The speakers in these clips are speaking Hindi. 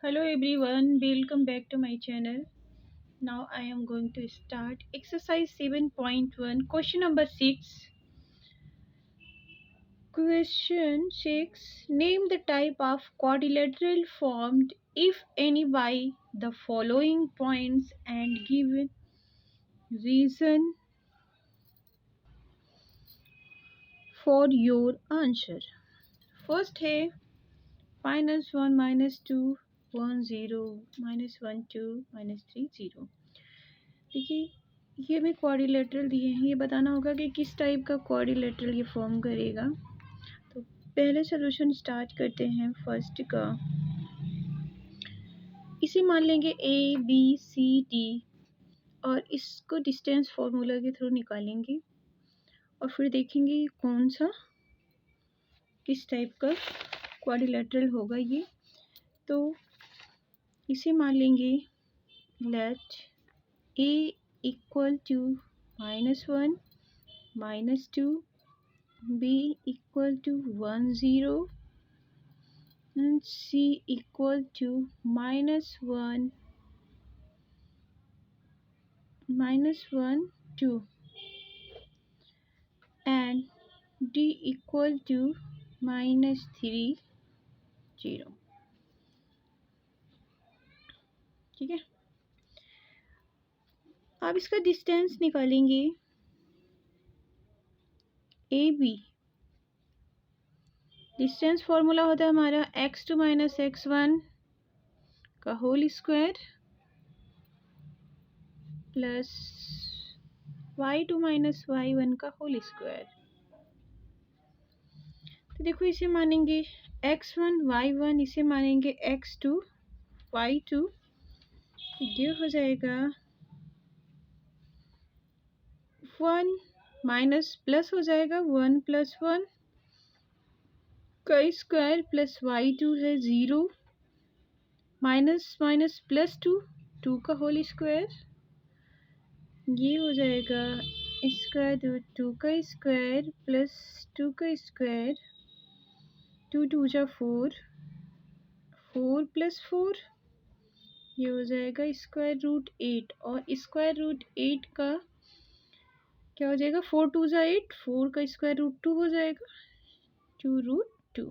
Hello everyone, welcome back to my channel. Now I am going to start exercise 7.1, question number 6. Question 6. Name the type of quadrilateral formed if any by the following points and give reason for your answer. First है -1 -2 1 0 -1 2 -3 0. देखिए ये हमें क्वाड्रिलेटरल दिए हैं, ये बताना होगा कि किस टाइप का क्वाड्रिलेटरल ये फॉर्म करेगा। तो पहले सॉल्यूशन स्टार्ट करते हैं फर्स्ट का। इसे मान लेंगे ए बी सी डी और इसको डिस्टेंस फार्मूला के थ्रू निकालेंगे और फिर देखेंगे कौन सा किस टाइप का क्वाड्रिलेटरल होगा ये। तो इसे मान लेंगे let A equal to -1 -2 b equal to 1 0 and c equal to -1 2 and d equal to -3 0। ठीक है, अब इसका डिस्टेंस निकालेंगे। ए बी डिस्टेंस फॉर्मूला होता है हमारा x2 - x1 का whole square plus y2 - y1 का होल स्क्वायर। तो देखो इसे मानेंगे x1 y1, इसे मानेंगे x2 y2। तो ये हो जाएगा 1 माइनस प्लस हो जाएगा 1 + 1 का स्क्वायर प्लस y2 है 0 माइनस माइनस प्लस 2 2 का होल स्क्वायर। ये हो जाएगा स्क्वायर रूट 2 का स्क्वायर प्लस 2 का स्क्वायर 2 2 जा 4 4 + 4। ये हो जाएगा स्क्वायर रूट 8 और स्क्वायर रूट 8 का क्या हो जाएगा 4 2 जा 8 4 का स्क्वायर रूट 2 हो जाएगा 2√2।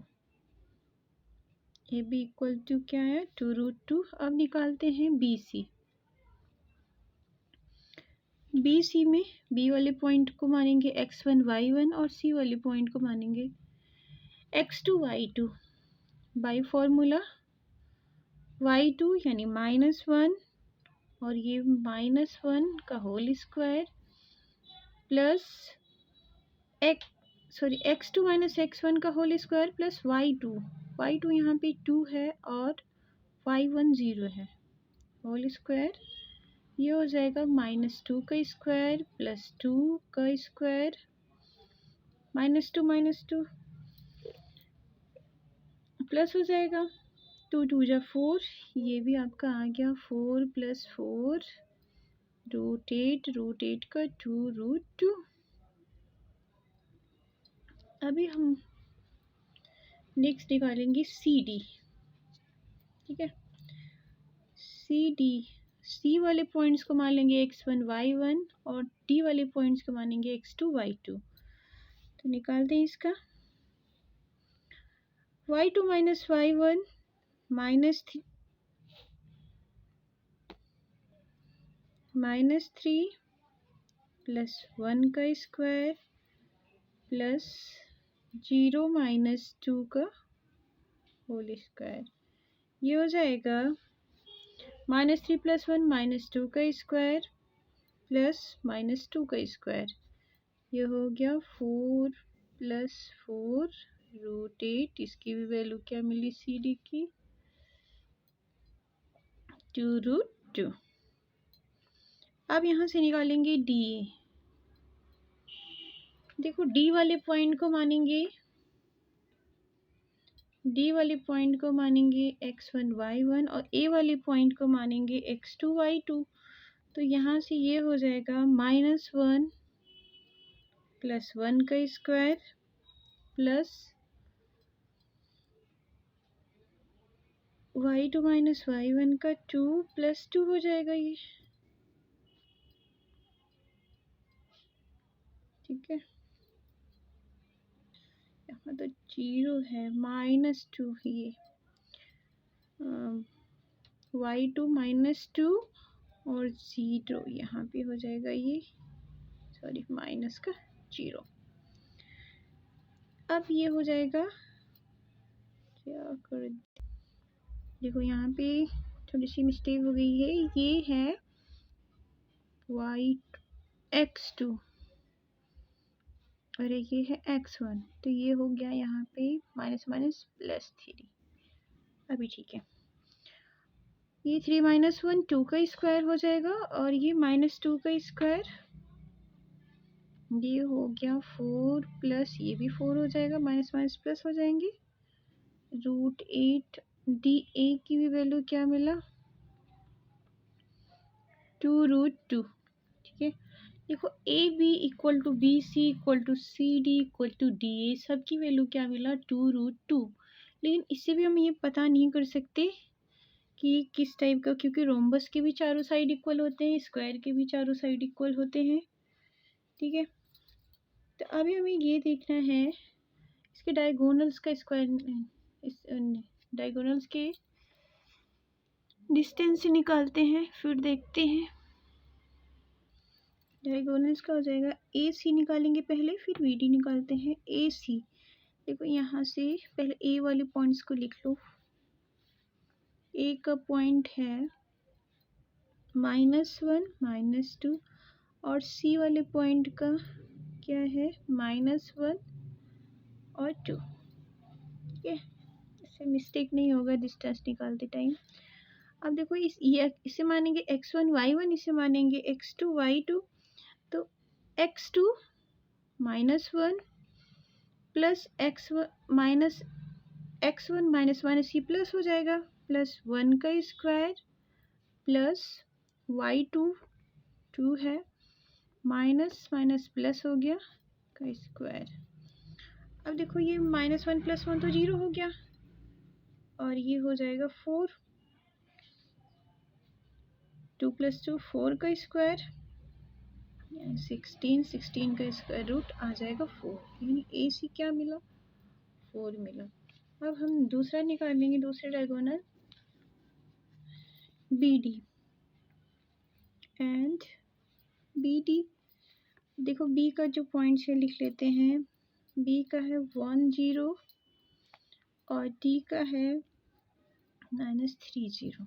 ए बी इक्वल टू क्या है 2√2। अब निकालते हैं बी सी। बी सी में बी वाले पॉइंट को मानेंगे x1 y1 और सी वाले पॉइंट को मानेंगे x2 y2 by formula y2 यानी -1 और ये -1 का whole square plus x2 - x1 का होल स्क्वायर प्लस y2 यहाँ पे 2 है और y1 0 है होल स्क्वायर। ये हो जाएगा -2 का स्क्वायर प्लस 2 का स्क्वायर -2 प्लस हो जाएगा 2 2 जा 4। ये भी आपका आ गया 4 + 4 √8 का 2√2। अभी हम नेक्स्ट निकालेंगे सी डी। ठीक है, सी वाले पॉइंट्स को मान लेंगे x1 y1 और डी वाले पॉइंट्स को मानेंगे x2 y2। तो निकालते हैं इसका y2 - y1 -3 + 1 का स्क्वायर प्लस 0 - 2 का होल स्क्वायर। ये हो जाएगा -3 + 1 -2 का स्क्वायर प्लस -2 का स्क्वायर। ये हो गया 4 + 4 √8। इसकी भी वैल्यू क्या मिली सी डी की 2√2। अब यहाँ से निकालेंगे डी। देखो डी वाले पॉइंट को मानेंगे x1 y1 और ए वाले पॉइंट को मानेंगे x2 y2। तो यहाँ से ये हो जाएगा -1 + 1 का square plus y2 minus y1 का 2 प्लस 2 हो जाएगा ये, ठीक है। यहाँ तो 0 है, -2 ये y2 -2 और 0 यहाँ पे हो जाएगा ये, सॉरी माइनस का 0। अब ये हो जाएगा, क्या कर, देखो यहाँ पे थोड़ी सी मिस्टेक हो गई है, ये है x2 और ये है x1, तो ये हो गया यहाँ पे माइनस माइनस +3। अभी ठीक है, ये 3 - 1 2 का स्क्वायर हो जाएगा और ये -2 का स्क्वायर, ये हो गया 4 प्लस ये भी 4 हो जाएगा, माइनस माइनस प्लस हो जाएंगे, √8। डी ए की भी वैल्यू क्या मिला, 2√2, ठीक है। देखो A B equal to B C equal to C D equal to D A, सबकी वैल्यू क्या मिला, 2√2। लेकिन इससे भी हम ये पता नहीं कर सकते कि किस टाइप का, क्योंकि रोम्बस के भी चारों साइड इक्वल होते हैं, स्क्वायर के भी चारों साइड इक्वल होते हैं, ठीक है। तो अभी हमें ये देखना है इसके डायगोनल्स का स्क्वायर, इस डायगोनल्स के डिस्टेंस निकालते हैं, फिर देखते हैं। डायगोनल्स का हो जाएगा, ए सी निकालेंगे पहले, फिर वी डी निकालते हैं। ए सी, देखो यहाँ से पहले ए वाले पॉइंट्स को लिख लो। ए का पॉइंट है -1 -2 और सी वाले पॉइंट का क्या है, -1 और 2, ठीक है। इससे मिस्टेक नहीं होगा डिस्टेंस निकालते टाइम। अब देखो इसे मानेंगे x1 y1, इसे मानेंगे x2 y2, तो x2 -1 plus x1 minus minus ये प्लस हो जाएगा, +1 का स्क्वायर प्लस y2 2 है, माइनस माइनस प्लस हो गया का स्क्वायर। अब देखो ये -1 + 1 तो 0 हो गया और ये हो जाएगा 4, 2 + 2 4 का स्क्वायर 16, 16 का स्क्वायर रूट आ जाएगा 4, यानी ए सी क्या मिला, 4 मिला। अब हम दूसरा निकालेंगे, दूसरे diagonal B D and B D. देखो बी का जो पॉइंट है लिख लेते हैं, बी का है 1 0 और डी का है -3 0,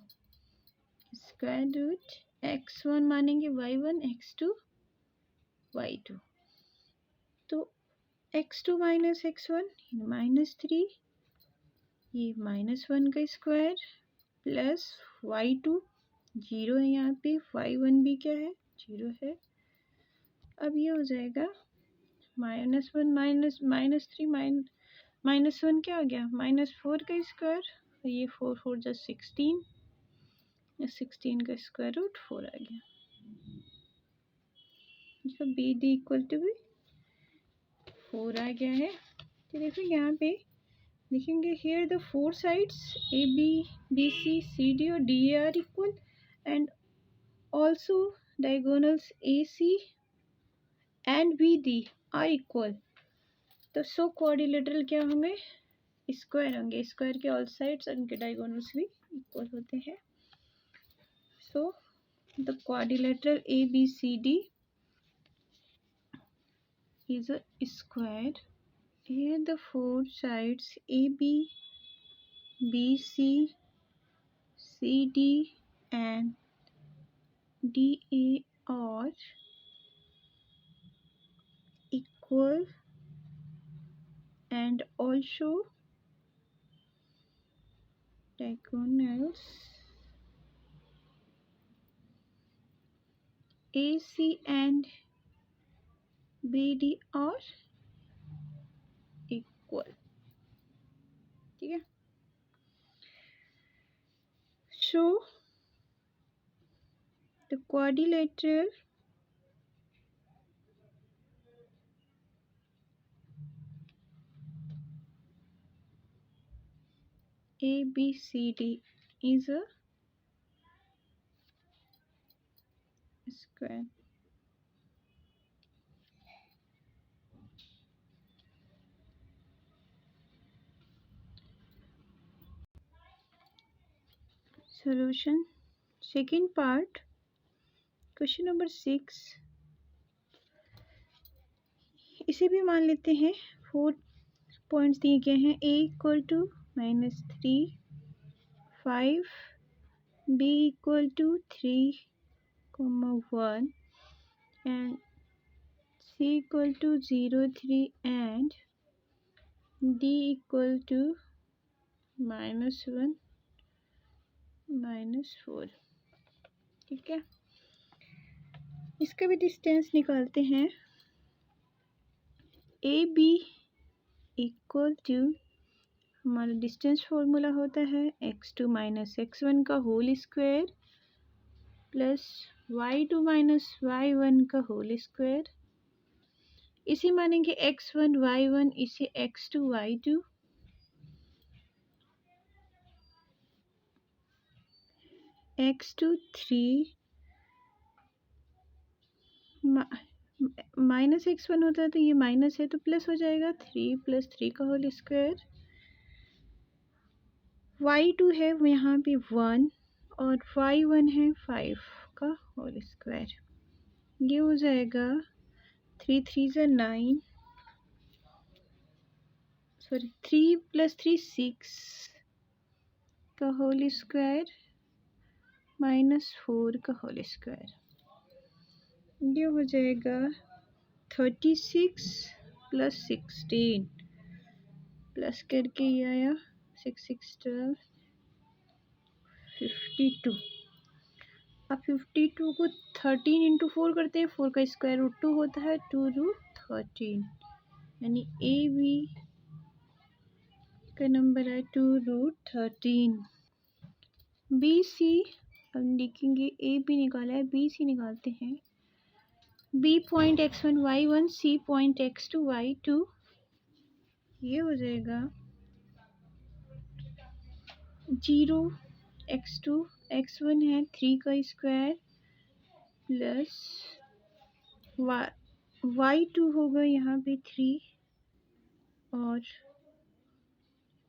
स्क्वायर रूट x1 मानेंगे y1 x2 y2, तो x2 माइनस x1 -3, ये -1 का स्क्वायर प्लस y2 0 है यहाँ पे, y1 भी क्या है 0 है। अब ये हो जाएगा -1 -3 -1 क्या हो गया, -4 का स्क्वायर, ये 4 4 + 16, 16 का स्क्वायर रूट 4 आ गया। तो बी डी इक्वल टू भी 4 आ गया है। तो देखो यहाँ पे लिखेंगे, here the 4 sides A B B C C D और D A are equal and also diagonals A C and B D are equal. तो सो क्वाड्रिलेटरल क्या होंगे, स्क्वायर होंगे, स्क्वायर के ऑल साइड्स और उनके डायगोनल्स भी इक्वल होते हैं। So the quadrilateral A B C D is a square. Here the 4 sides AB, BC, CD and DA are equal and also diagonals AC and BD are equal, ठीक है। So the quadrilateral ABCD is a square. Solution. Second part, question number 6, इसे भी मान लेते हैं 4 पॉइंट्स दिए गए हैं। a equal to -3, 5, b equal to 3, 1 and c equal to 0, 3 and d equal to -1, -4। ठीक है, इसका भी डिस्टेंस निकालते हैं। ए बी इक्वल टू, हमारा डिस्टेंस फॉर्मूला होता है x2 - x1 का whole square plus y2 - y1 का होल स्क्वायर। इसे मानेंगे x1 y1, इसे x2 y2। x2 3 minus x1 होता है तो ये माइनस है तो प्लस हो जाएगा 3 + 3 का होल स्क्वायर। y2 है यहाँ पे 1 और y1 है 5 का होल स्क्वायर। ये हो जाएगा 3 3 = 9, सॉरी 3 + 3 6 का होल स्क्वायर -4 का होल स्क्वायर। ये हो जाएगा 36 + 16 प्लस करके ये आया 6 6 12 52। अब 52 को 13 × 4 करते हैं, 4 का स्क्वायर रूट 2 होता है, 2√13, यानी ए बी का नंबर है 2√13। बी सी हम लिखेंगे, ए बी निकाला है, बी सी निकालते हैं। B point x1 y1, C point x2 y2। ये हो जाएगा 0 x2 x1 है 3 का स्क्वायर प्लस y2 होगा यहाँ पे 3 और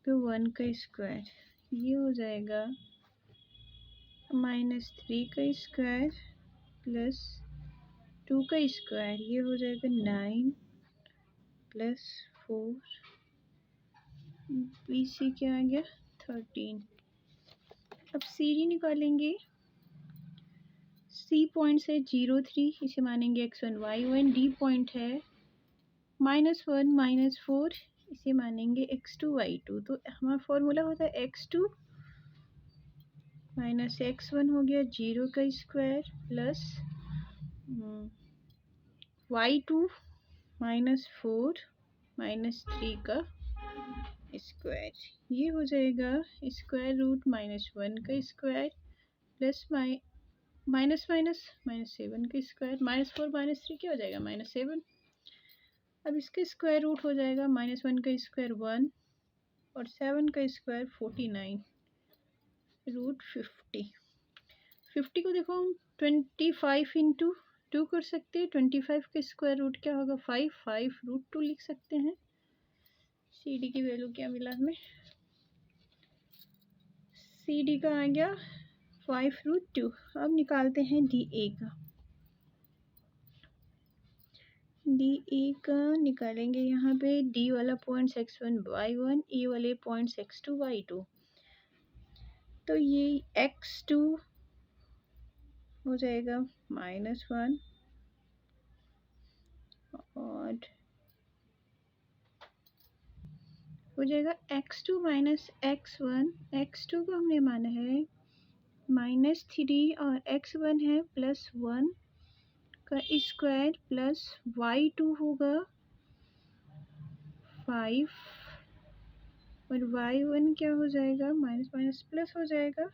1 का स्क्वायर। ये हो जाएगा -3 का स्क्वायर प्लस 2 का स्क्वायर। ये हो जाएगा 9 + 4, बी सी क्या आ गया 13। अब सी डी निकालेंगे। सी पॉइंट है 0 3, इसे मानेंगे x1 y1। डी पॉइंट है -1 -4, इसे मानेंगे x2 y2। तो हमारा फॉर्मूला होता है x2 - x1 हो गया 0 का स्क्वायर प्लस y2 -4 -3 का स्क्वायर। ये हो जाएगा √-1 का स्क्वायर प्लस माइनस -7 का स्क्वायर। -4 -3 क्या हो जाएगा -7। अब इसका स्क्वायर रूट हो जाएगा -1 का स्क्वायर 1 और 7 का स्क्वायर 49 √50। 50 को देखो हम 25 × 2 कर सकते हैं। 25 का स्क्वायर रूट क्या होगा 5 √2 लिख सकते हैं। सी डी की वैल्यू क्या मिला हमें, सी डी का आ गया 5√2। अब निकालते हैं डी ए का। डी ए का निकालेंगे यहाँ पे, डी वाला पॉइंट्स x1 y1, ए वाले पॉइंट्स x2 y2। तो ये x2 हो जाएगा -1 और हो जाएगा x2 - x1। x2 को हमने माना है -3 और x1 है +1 का स्क्वायर प्लस y2 होगा 5 और y1 क्या हो जाएगा माइनस प्लस हो जाएगा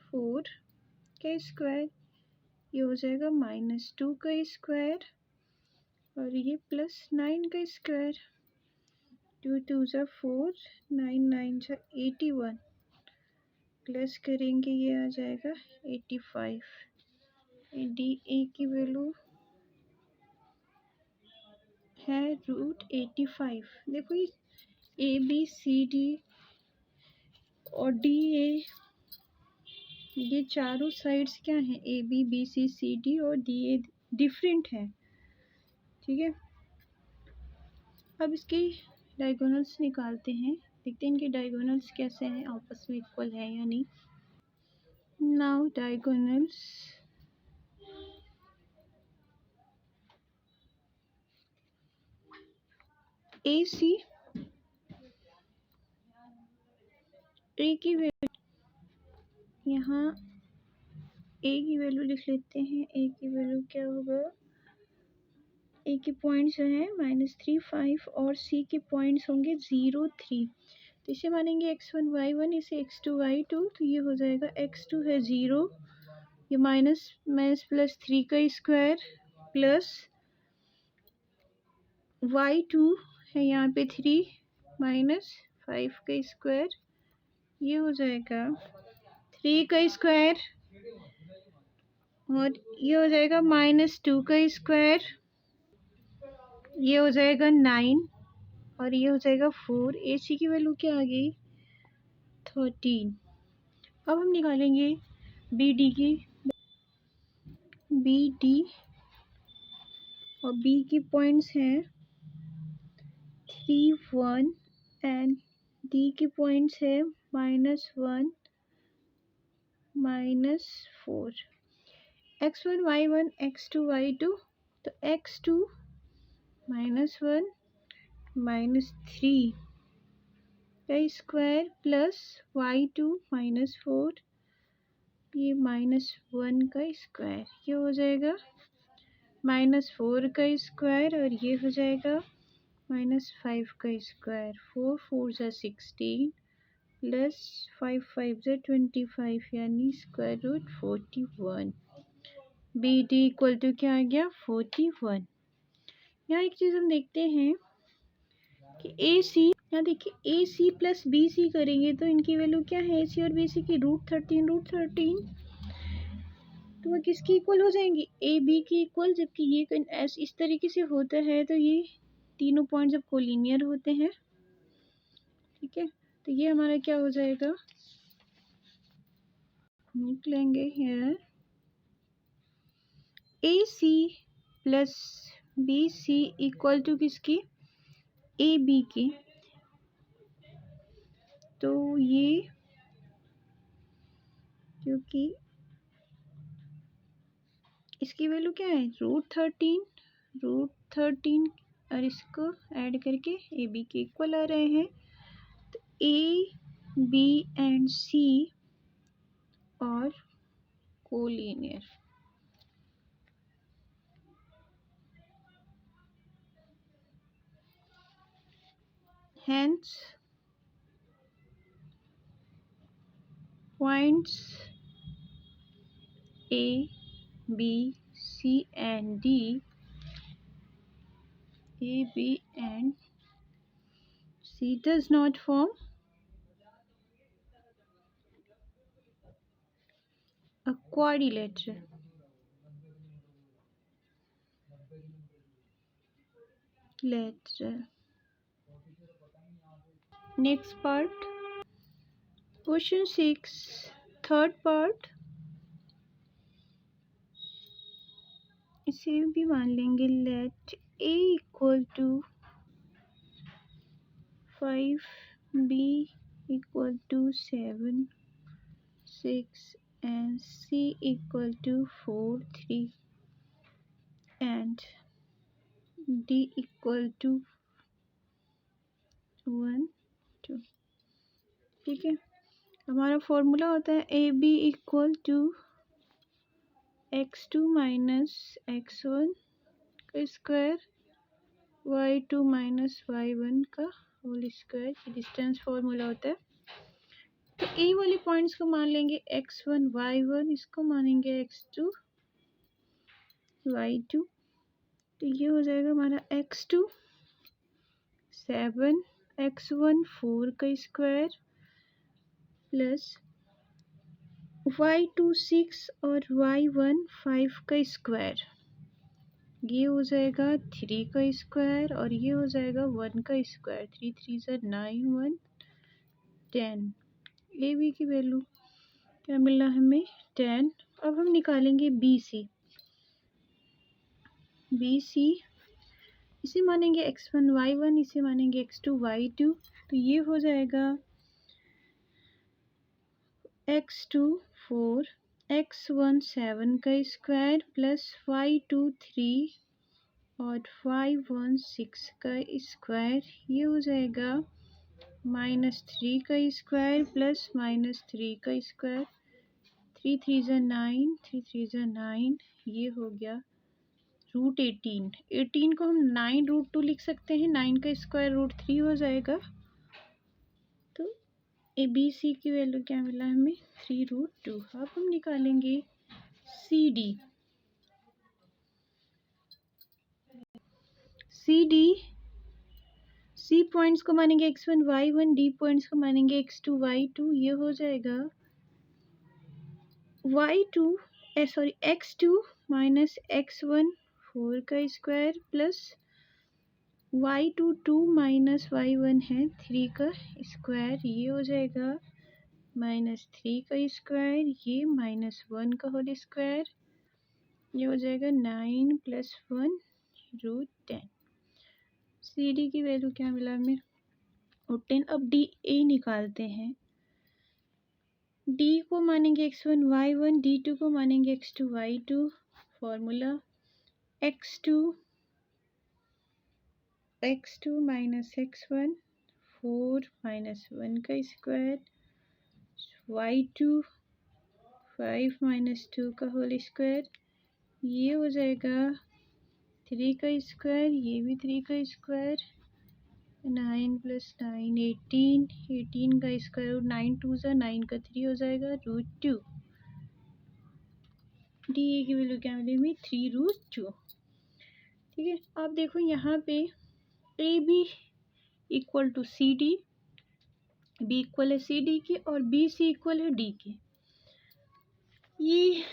4 का स्क्वायर। ये हो जाएगा -2 का स्क्वायर और ये +9 का स्क्वायर। 2 2 = 4, 9 9 = 81। प्लस करेंगे ये आ जाएगा 85। डी ए की वैल्यू है √85। देखो ये ए बी सी डी और डी ए, ये चारों साइड्स क्या हैं, A B B C C D और डी ए डिफरेंट है। ठीक है, अब इसकी डायगोनल्स निकालते हैं, देखते हैं इनके डायगोनल्स कैसे हैं, आपस में इक्वल है या नहीं। नाउ डायगोनल्स ए सी, ए की वैल्यू यहाँ ए की वैल्यू लिख लेते हैं। ए की वैल्यू क्या होगा, ए के पॉइंट्स जो है -3 5 और सी के पॉइंट्स होंगे 0 3। तो इसे मानेंगे x1 y1, इसे x2 y2। तो ये हो जाएगा x2 है 0, ये माइनस माइनस प्लस 3 का स्क्वायर प्लस y2 है यहाँ पे 3 माइनस 5 का स्क्वायर, ये हो जाएगा 3 का स्क्वायर और ये हो जाएगा -2 का स्क्वायर, ये हो जाएगा 9 और ये हो जाएगा 4। ए सी की वैल्यू क्या आ गई 13। अब हम निकालेंगे बी डी की, बी डी और बी की पॉइंट्स हैं 3 1 एंड डी की पॉइंट्स है -1 -4। x1 y1 x2 y2, तो x2 -1 -3 का स्क्वायर प्लस y2 -4, ये -1 का स्क्वायर, ये हो जाएगा -4 का स्क्वायर और ये हो जाएगा -5 का स्क्वायर। 4 4 जा 16 प्लस 5 5 जा 25 यानी √41। बी डी इक्वल टू क्या आ गया 41। यहाँ एक चीज़ हम देखते हैं कि ए सी, यहाँ देखिए ए सी प्लस बी सी करेंगे तो इनकी वैल्यू क्या है, ए सी और बी सी की √13। तो वह किसकी इक्वल हो जाएंगी, ए बी की इक्वल। जबकि ये इस तरीके से होता है तो ये तीनों पॉइंट जब कोलिनियर होते हैं, ठीक है, तो ये हमारा क्या हो जाएगा, निकलेंगे here A C plus B C equal to किसकी, ए बी की। तो ये क्योंकि इसकी वैल्यू क्या है √13 और इसको ऐड करके ए बी के इक्वल आ रहे हैं। तो ए बी एंड सी और collinear. Hence points A, B, C and D, A, B and C does not form a quadrilateral. Next part, question 6, third part, इसे भी मान लेंगे। Let A equal to 5, B equal to 7 6 and C equal to 4 3 and D equal to 1 2। ठीक है, हमारा फॉर्मूला होता है A B equal to x2 minus x1 का स्क्वायर y2 माइनस y1 का होल स्क्वायर, डिस्टेंस फॉर्मूला होता है। तो ए वाले पॉइंट्स को मान लेंगे x1 y1, इसको मानेंगे x2 y2। तो ये हो जाएगा हमारा x2 7 x1 4 का स्क्वायर प्लस y2 6 और y1 5 का स्क्वायर, ये हो जाएगा 3 का स्क्वायर और ये हो जाएगा 1 का स्क्वायर। 3 3 ज़ा 9, 1 10। ए बी की वैल्यू क्या मिला हमें? 10। अब हम निकालेंगे बी सी। बी सी इसे मानेंगे x1 y1, इसे मानेंगे x2 y2, तो ये हो जाएगा x2 4, x1 7 का स्क्वायर प्लस y2 3 और y1 6 का स्क्वायर, ये हो जाएगा -3 का स्क्वायर प्लस -3 का स्क्वायर। 3 3 ज़ा 9, 3 3 ज़ा 9, ये हो गया √18। 18 को हम 9√2 लिख सकते हैं, 9 का स्क्वायर √3 हो जाएगा। तो ए बी सी की वैल्यू क्या मिला हमें? 3√2। अब हम निकालेंगे सी डी। सी डी, सी पॉइंट्स को मानेंगे x1 y1, डी पॉइंट्स को मानेंगे x2 y2, ये हो जाएगा x2 माइनस x1 4 का square plus y2 2 minus y1 है 3 का स्क्वायर, ये हो जाएगा -3 का स्क्वायर, ये -1 का होल स्क्वायर, ये हो जाएगा 9 + 1 √10। सी डी की वैल्यू क्या मिला हमें? 10। अब डी ए निकालते हैं। डी को मानेंगे x1 y1, d2 को मानेंगे x2 y2। Formula x2 minus x1 4 minus 1 का स्क्वायर, y2 5 माइनस 2 का होल स्क्वायर, ये हो जाएगा 3 का स्क्वायर, ये भी 3 का स्क्वायर, 9 + 9 18, 18 का स्क्वायर, 9 2 ज़ा 9 का 3 हो जाएगा √2। डी ए की वैल्यू क्या मिलेगी? 3√2। ठीक है, अब देखो यहाँ पे A B equal to C D, B equal है सी डी के और बी सी इक्वल है डी के। ये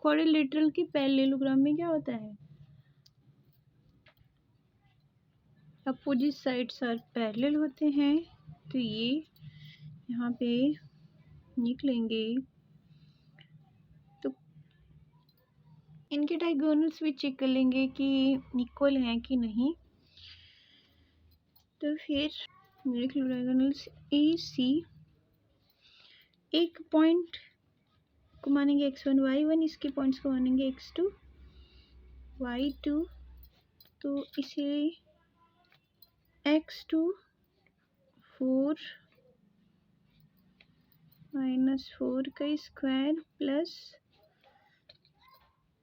क्वाड्रिलेटरल के पैरेललोग्राम में क्या होता है? अपोजिट साइड्स आर पैरेलल होते हैं, तो ये यहाँ पे निकलेंगे। तो इनके डायगोनल्स भी चेक कर लेंगे कि इक्वल हैं कि नहीं। तो फिर देख लो डायगोनल्स ए सी, एक पॉइंट को मानेंगे x1 y1, इसके पॉइंट्स को मानेंगे x2 y2, तो इसे x2 4 माइनस 4 का स्क्वायर प्लस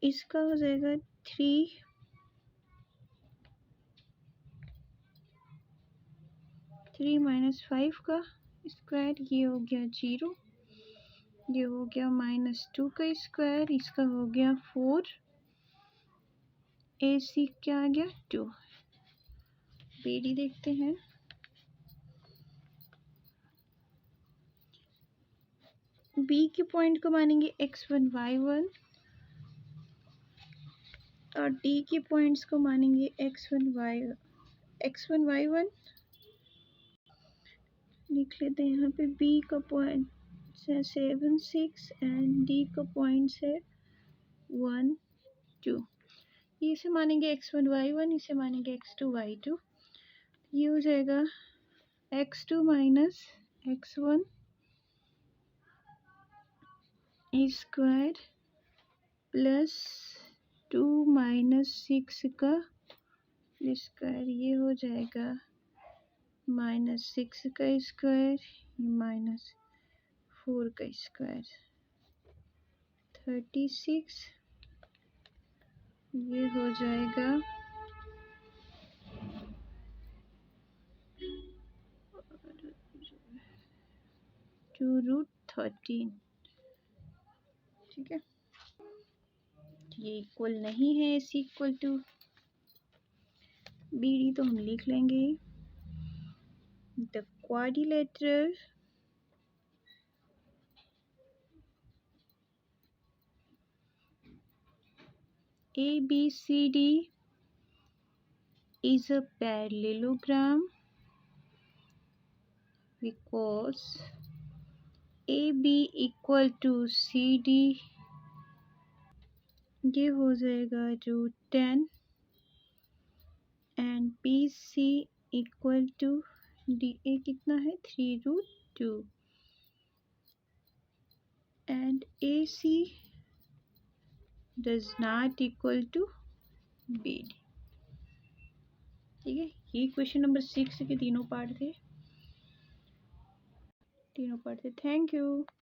इसका हो जाएगा 3 माइनस 5 का स्क्वायर, ये हो गया 0, ये हो गया -2 का स्क्वायर, इसका हो गया 4, ए सी क्या आ गया 2। बी डी देखते हैं। बी के पॉइंट को मानेंगे x1 y1 और डी के पॉइंट्स को मानेंगे x1 y1 लिख लेते हैं। यहाँ पे बी का पॉइंट है 7 6 एंड डी का पॉइंट है 1 2। इसे मानेंगे x1 y1, इसे मानेंगे x2 y2, ये हो जाएगा x2 minus x1 square plus 2 minus 6 का स्क्वायर, ये हो जाएगा -6 का स्क्वायर, -4 का स्क्वायर, 36, ये हो जाएगा 2√13। ठीक है, ये इक्वल नहीं है सी इक्वल टू बी डी, तो हम लिख लेंगे the quadrilateral ABCD is a parallelogram because AB equal to CD, ये हो जाएगा जो 10 and BC equal to DA कितना है 3√2 and AC does not equal to BD। ठीक है, ये क्वेश्चन नंबर 6 के तीनों पार्ट थे। Thank you.